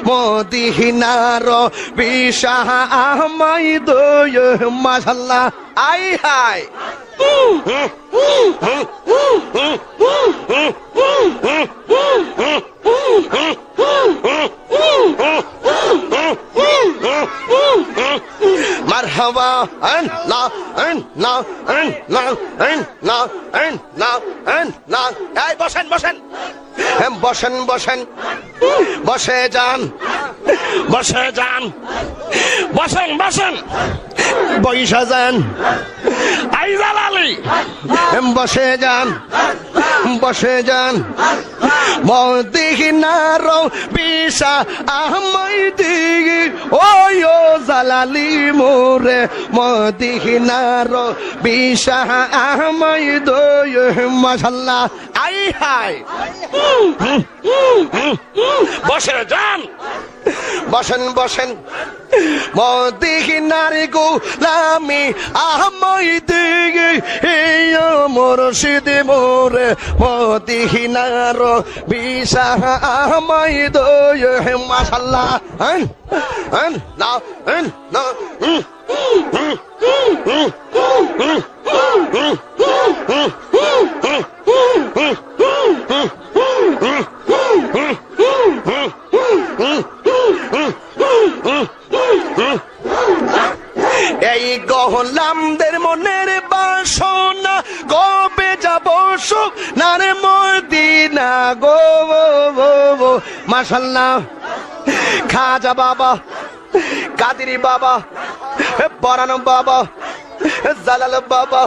মদিনার বিশাহ আহমদ মাশাআল্লাহ I high মারহাবা না না না না না না এই বসেন বসেন বসেন বসেন বসে যান বসে যান বসেন বসেন বৈশা যান আইজাল আলী বসে যান বসে যান মদিনার বিশাহ আহমদ ওই জালালি মোরে মদিনার বিশাহ আহমদ মাশাআল্লাহ আই হাই বসে যান বসেন বসেন মদিনার গোলামি আহমদ মুর্শিদ মোরে মদিনার বিশাহ আহমদ মাশাআল্লাহ না না এই গোলামদের মনের বাসনা কবে যাব সোনার মদিনা গো মাশাআল্লাহ খাজা বাবা কাদেরি বাবা বরান বাবা জালাল বাবা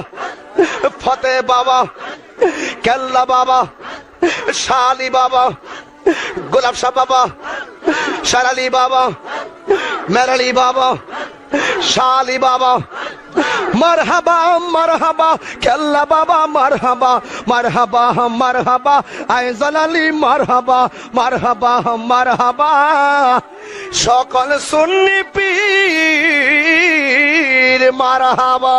ফতে বাবা কেল্লা বাবা শালি বাবা গোলাপ শাহ বাবা শারালি বাবা মেরালি বাবা শালি বাবা মারহাবা মারহাবা কেল্লা বাবা মারহাবা মারহাবা মারহাবা আইজাল আলী মারহাবা মারহাবা মারহাবা সকল সুন্নি পীর মারহাবা।